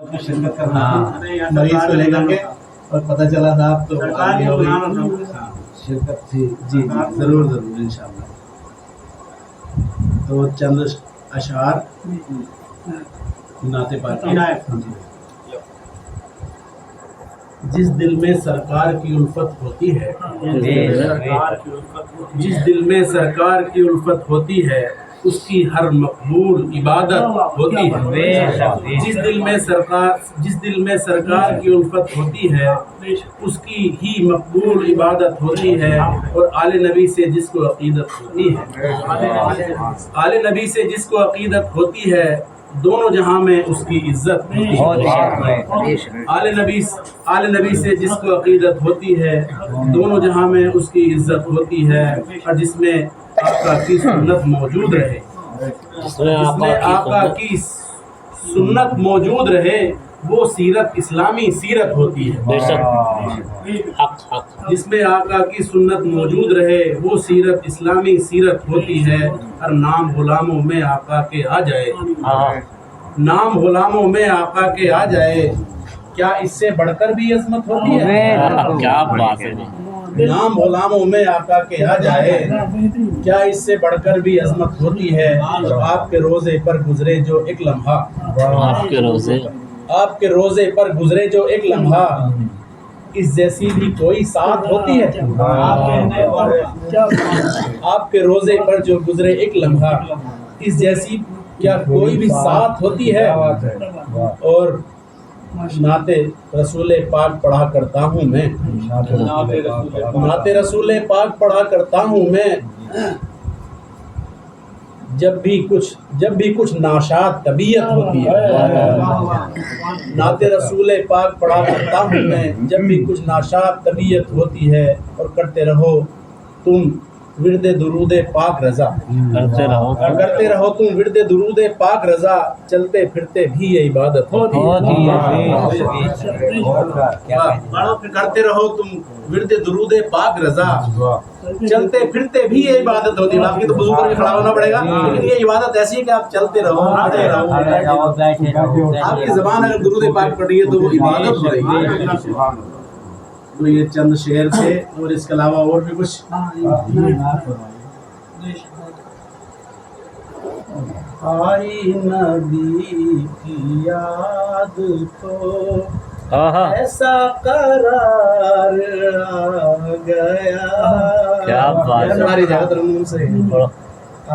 شرکت کرنا مریض کو لے کر کے اور پتہ چلا تھا آپ تو شرکت تھی. جی ضرور ضرور انشاءاللہ. تو چند اشعار نعت پاک. جس دل میں سرکار کی الفت ہوتی ہے، جس دل میں سرکار کی الفت ہوتی ہے اس کی ہر مقبول عبادت ہوتی ہے. جس دل میں سرکار کی الفت ہوتی ہے اس کی ہی مقبول عبادت ہوتی ہے. اور آل نبی سے جس کو عقیدت ہوتی ہے، آل نبی سے جس کو عقیدت ہوتی ہے دونوں جہاں میں اس کی عزت ہوتی ہے. آل نبی سے جس کو عقیدت ہوتی ہے دونوں جہاں میں اس کی عزت ہوتی ہے. اور جس میں آقا کی سنت موجود رہے، جس میں آقا کی سنت موجود رہے وہ سیرت اسلامی سیرت ہوتی ہے. جس میں آقا کی سنت موجود رہے وہ سیرت اسلامی سیرت ہوتی ہے. اور نام غلاموں میں آقا کے آ جائے، نام غلاموں میں آقا کے آ جائے کیا اس سے بڑھ کر بھی عظمت ہوتی ہے؟ کیا بات ہے. نام غلاموں میں آقا کے آ جائے کیا اس سے بڑھ کر بھی عظمت ہوتی ہے. اور آپ کے روزے پر گزرے جو ایک لمحہ، آپ کے روزے پر گزرے جو ایک لمحہ اس جیسی بھی کوئی ساتھ ہوتی ہے. آپ کے روزے پر جو گزرے ایک لمحہ اس جیسی کیا کوئی بھی ساتھ ہوتی ہے. اور نعت رسول پاک پڑھا کرتا ہوں میں، نعت رسول پاک پڑھا کرتا ہوں میں جب بھی کچھ ناشاد طبیعت ہوتی ہے. نعت رسول پاک پڑھا کرتا ہوں میں جب بھی کچھ ناشاد طبیعت ہوتی ہے. اور کرتے رہو تم ورد درود پاک رضا، کرتے رہو تم ورد درود پاک رضا چلتے پھرتے بھی یہ عبادت ہوتی ہے. کرتے رہو تم ورد درود پاک رضا چلتے پھرتے بھی یہ عبادت ہوتی ہے. آپ کی تو وضو کر کے کھڑا ہونا پڑے گا، لیکن یہ عبادت ایسی ہے کہ آپ چلتے رہو کھڑے رہو. آپ کی زبان اگر درود پاک پڑھ رہی ہے تو وہ عبادت ہو رہی ہے. تو یہ چند شعر تھے اور اس کے علاوہ اور بھی کچھ. آئی نبی کی یاد تو ایسا قرار آ گیا. کیا بات ہماری جگت رمون سے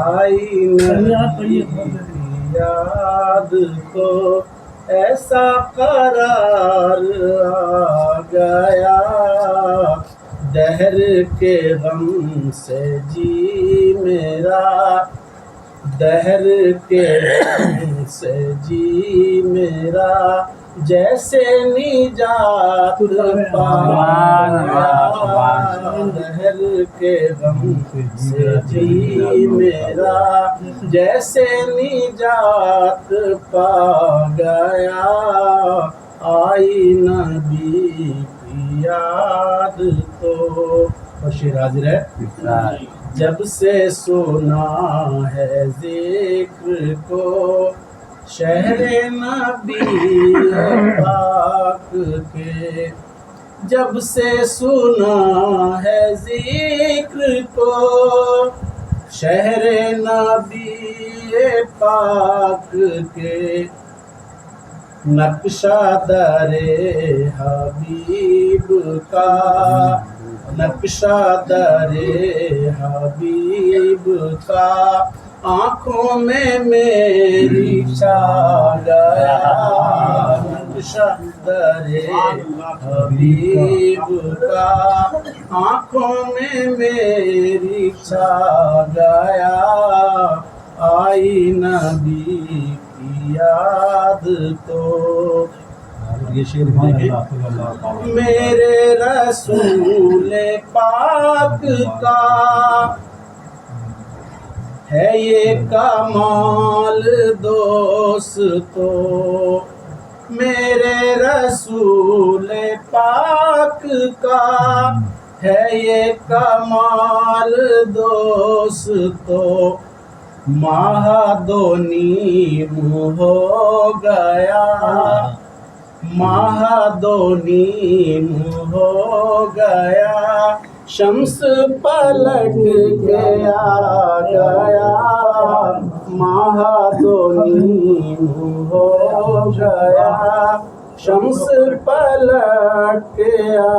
آئی نبی کی یاد تو ایسا قرار آ گیا. دہر کے غم سے جی میرا، دہر کے غم سے جی میرا جیسے نجات پایا. دہر کے غم سے جی میرا جیسے نجات پا گیا. آئی نبی کی یاد تو. اور شعر حاضر ہے. جب سے سنا ہے ذکر کو شہر نبی پاک کے، جب سے سنا ہے ذکر کو شہر نبی پاک کے، نقشہ در حبیب کا، نقشہ در حبیب کا آنکھوں میں میری چھا گیا. نقشہ در حبیب کا آنکھوں میں میری چھا گیا. آئی نبی کی یاد تو. یہ شعر میرے رسول پاک کا ہے یہ کمال دوستو. میرے رسول پاک کا ہے یہ کمال دوستو. ماہ دو نیم ہو گیا، ماہ دو نیم ہو گیا شمس پلٹ گیا ماہ دو نیم ہو گیا شمس پلٹ گیا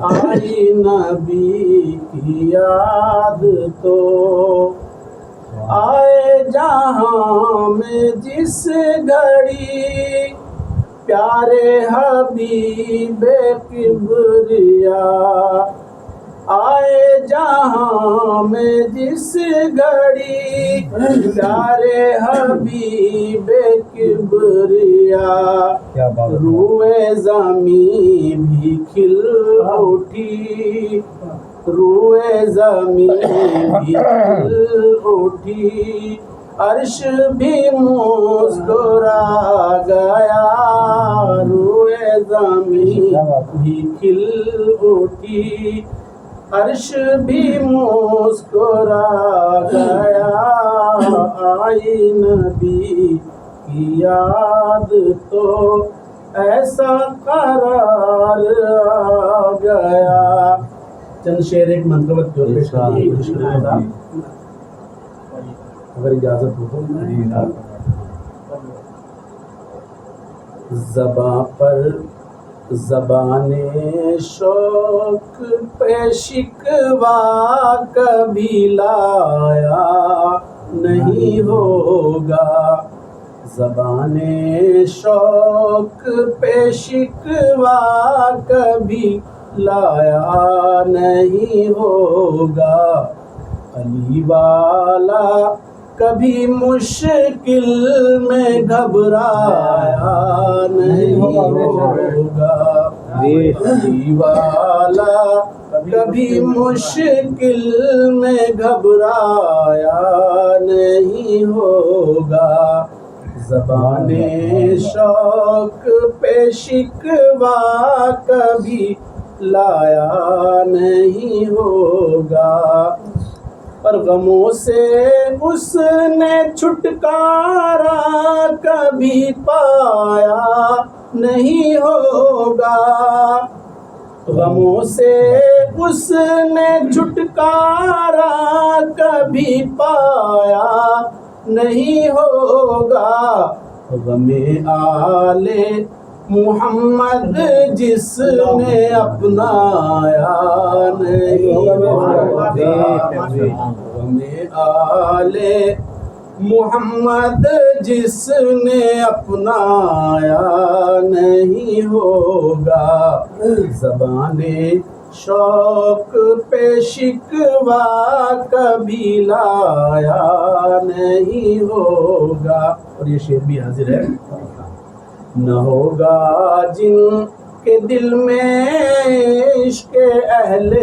آئی نبی کی یاد تو آئے جہاں میں جس گھڑی پیارے حبیب کبریا آئے جہاں میں جس گھڑی پیارے حبیب کبریا روئے زمین بھی کھل اٹھی روئے زمین بھی کھل اٹھی عرش بھی مسکرا گیا روئے زمین بھی کھل اٹھی عرش بھی مسکرا گیا آئی نبی کی یاد تو ایسا قرار آ گیا. چند شعر ایک منقبت جو پیش کرنے کی کوشش کروں گا اگر اجازت ہو تو. زباں پر زبان شوق پہ شکوہ کبھی لایا نہیں ہوگا زبان شوق پہ شکوہ کبھی لایا نہیں ہوگا علی والا کبھی مشکل میں گھبرایا نہیں ہوگا علی والا کبھی مشکل میں گھبرایا نہیں ہوگا زبان شوق پہ شکوہ کبھی لایا نہیں ہوگا پر غموں سے اس نے چھٹکارا کبھی پایا نہیں ہوگا غموں سے اس نے چھٹکارا کبھی پایا نہیں ہوگا غم آل محمد جس نے اپنایا نہیں ہوگا غم آل محمد جس نے اپنایا نہیں ہوگا زبان شوق پہ شکوہ کبھی لایا نہیں ہوگا. اور یہ شعر بھی حاضر ہے. نہ ہوگا جن کے دل میں عشق اہل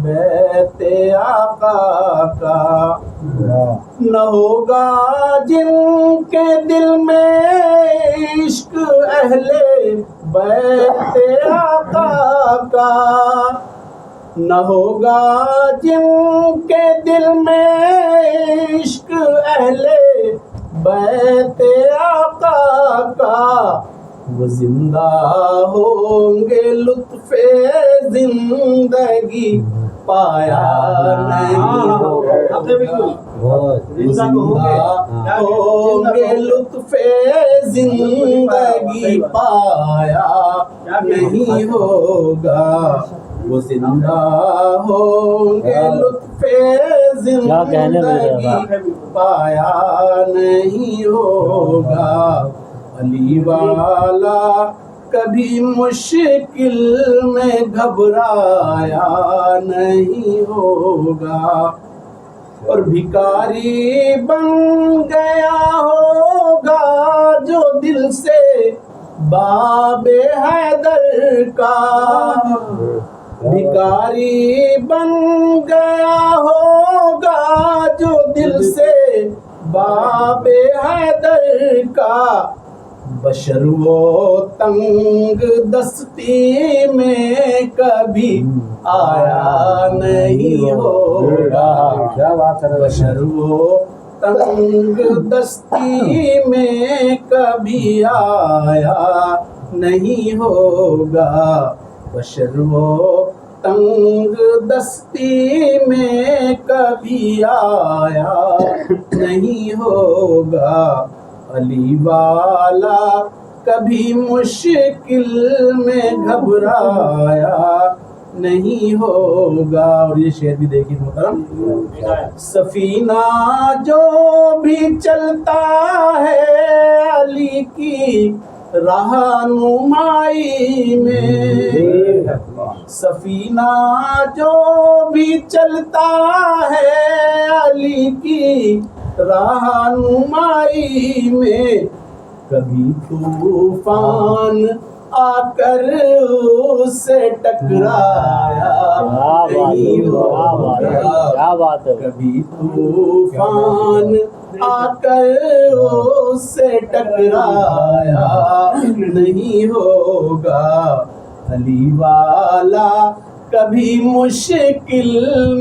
بیت آقا کا نہ ہوگا جن کے دل میں عشق اہل بیت آقا کا نہ ہوگا جن کے دل میں عشق اہل بیت آقا کا وہ زندہ ہوں گے لطف زندگی پایا نہیں ہوگا زندہ ہوں گے لطف زندگی پایا نہیں ہوگا وہ زندہ ہوں گے لطف زندگی پایا نہیں ہوگا علی والا کبھی مشکل میں گھبرایا نہیں ہوگا اور بھکاری بن گیا ہوگا جو دل سے باب حیدر کا بھکاری بن گیا ہوگا جو دل سے باب حیدر کا بشر وہ تنگ دستی میں کبھی آیا نہیں ہوگا بشر وہ تنگ دستی میں کبھی آیا نہیں ہوگا، بشر وہ تنگ دستی میں کبھی آیا نہیں ہوگا، علی والا کبھی مشکل میں گھبرایا نہیں ہوگا۔ اور یہ شعر بھی دیکھیے محترم، سفینہ جو بھی چلتا ہے علی کی رہنمائی میں، سفینہ جو بھی چلتا ہے علی کی رہنمائی میں، کبھی طوفان آ کر اس سے ٹکرایا نہیں ہوگا، کیا بات ہے، کبھی طوفان آ کر اس سے ٹکرایا نہیں ہوگا، علی والا کبھی مشکل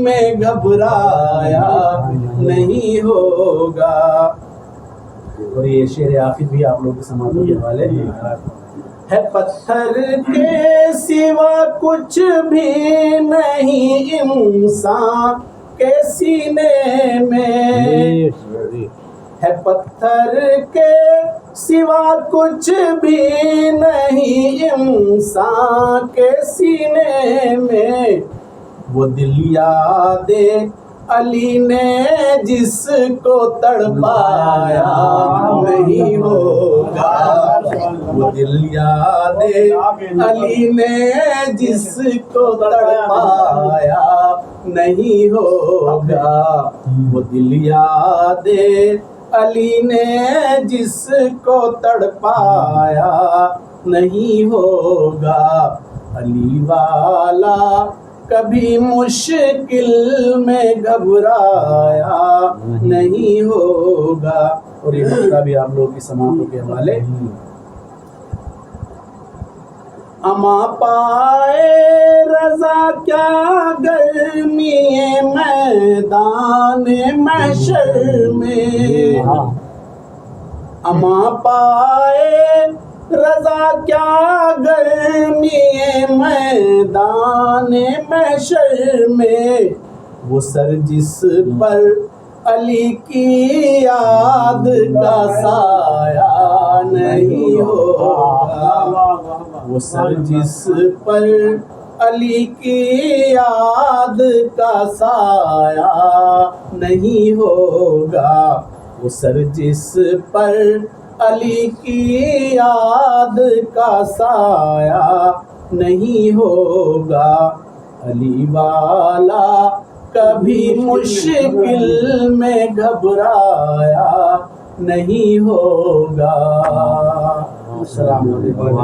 میں گھبرایا نہیں ہوگا۔ اور یہ شعر آخر بھی آپ لوگ کے سماعتوں کے حوالے ہے، پتھر کے سوا کچھ بھی نہیں انسان کے سینے میں، ہے پتھر کے سوا کچھ بھی نہیں انسان کے سینے میں، وہ دل یاد علی نے جس کو تڑپایا نہیں ہوگا، وہ دل یاد علی نے جس کو تڑپایا نہیں ہوگا، وہ دل یاد علی نے جس کو تڑپایا نہیں ہوگا، علی والا کبھی مشکل میں گھبرایا نہیں ہوگا۔ اور یہ مسئلہ بھی آپ لوگوں کی سماعتوں کے حوالے، اما پائے رضا کیا گرمی میدان محشر میں، اما پائے رضا کیا گرمی میدان محشر میں، وہ سر جس پر علی کی یاد کا سایہ نہیں ہوگا، وہ سر جس پر علی کی یاد کا سایہ نہیں ہوگا، وہ سر جس پر علی کی یاد کا سایہ نہیں ہوگا، علی والا کبھی مشکل میں گھبرایا نہیں ہوگا۔ السلام علیکم۔